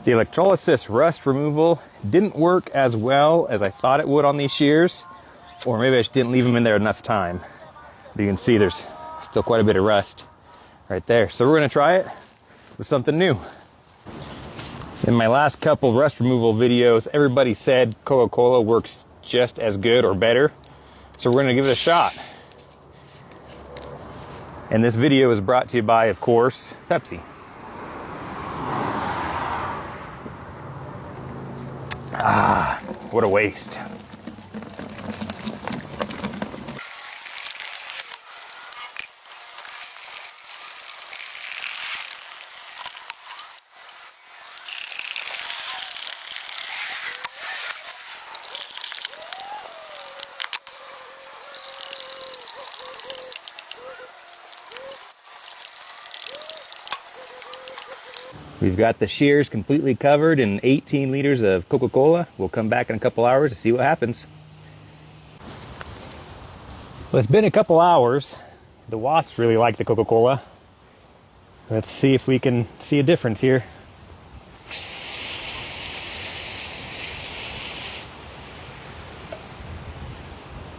The electrolysis rust removal didn't work as well as I thought it would on these shears, or maybe I just didn't leave them in there enough time. But you can see there's still quite a bit of rust right there. So we're gonna try it with something new. In my last couple rust removal videos, everybody said Coca-Cola works just as good or better. So we're gonna give it a shot. And this video is brought to you by, of course, Pepsi. Ah, what a waste. We've got the shears completely covered in 18 liters of Coca-Cola. We'll come back in a couple hours to see what happens. Well, it's been a couple hours. The wasps really like the Coca-Cola. Let's see if we can see a difference here.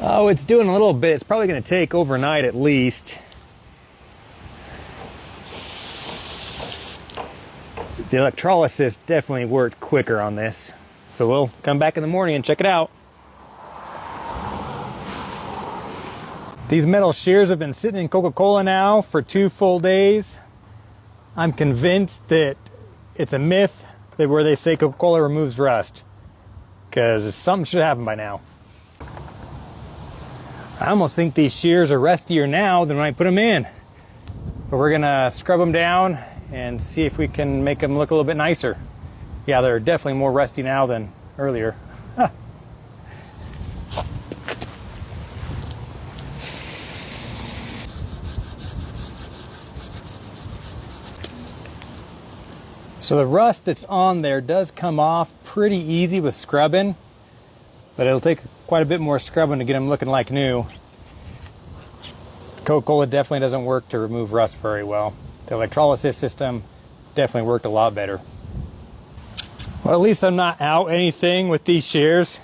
Oh, it's doing a little bit. It's probably going to take overnight at least. The electrolysis definitely worked quicker on this. So we'll come back in the morning and check it out. These metal shears have been sitting in Coca-Cola now for 2 full days. I'm convinced that it's a myth that where they say Coca-Cola removes rust, because something should happen by now. I almost think these shears are rustier now than when I put them in. But we're gonna scrub them down and see if we can make them look a little bit nicer. Yeah, they're definitely more rusty now than earlier. So the rust that's on there does come off pretty easy with scrubbing, but it'll take quite a bit more scrubbing to get them looking like new. Coca-Cola definitely doesn't work to remove rust very well. The electrolysis system definitely worked a lot better. Well, at least I'm not out anything with these shears.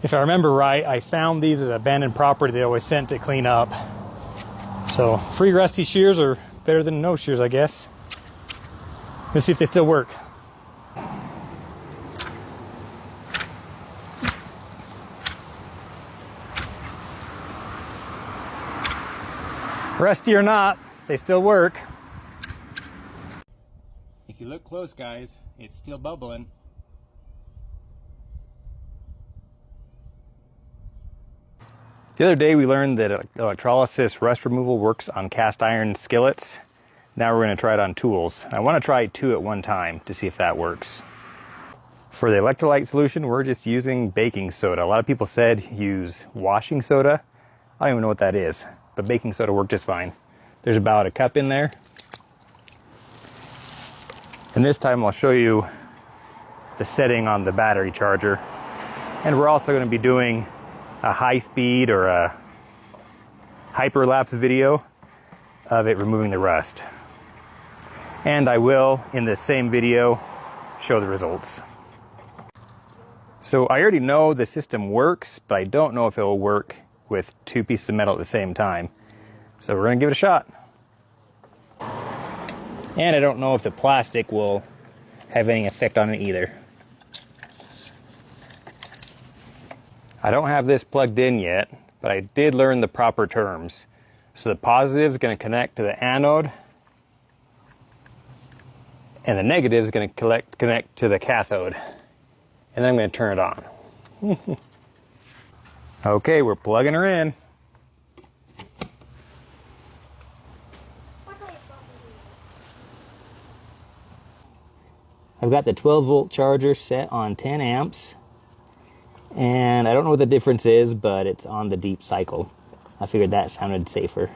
If I remember right, I found these at abandoned property they always sent to clean up. So free rusty shears are better than no shears, I guess. Let's see if they still work. Rusty or not, they still work. If you look close, guys, it's still bubbling. The other day we learned that electrolysis rust removal works on cast iron skillets. Now we're going to try it on tools. I want to try 2 at one time to see if that works. For the electrolyte solution, we're just using baking soda. A lot of people said use washing soda. I don't even know what that is, but baking soda worked just fine. There's about a cup in there. And this time I'll show you the setting on the battery charger. And we're also going to be doing a high speed or a hyperlapse video of it removing the rust. And I will, in this same video, show the results. So I already know the system works, but I don't know if it will work with 2 pieces of metal at the same time. So we're going to give it a shot. And I don't know if the plastic will have any effect on it either. I don't have this plugged in yet, but I did learn the proper terms. So the positive is going to connect to the anode, and the negative is going to connect to the cathode. And then I'm going to turn it on. Okay, we're plugging her in. I've got the 12-volt charger set on 10 amps. And I don't know what the difference is, but it's on the deep cycle. I figured that sounded safer.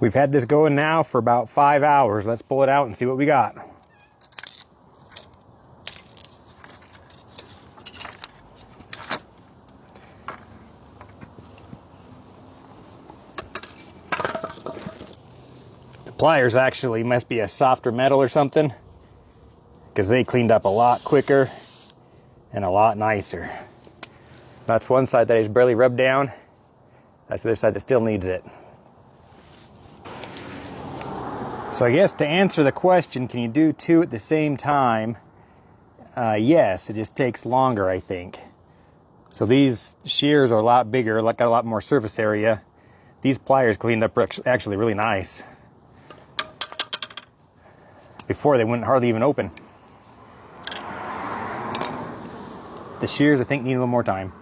We've had this going now for about 5 hours. Let's pull it out and see what we got. pliers actually must be a softer metal or something, because they cleaned up a lot quicker and a lot nicer. That's one side that I just barely rubbed down. That's the other side that still needs it. So I guess to answer the question, can you do two at the same time? Yes, it just takes longer, I think. So these shears are a lot bigger, got a lot more surface area. These pliers cleaned up actually really nice. Before, they wouldn't hardly even open. The shears, I think, need a little more time.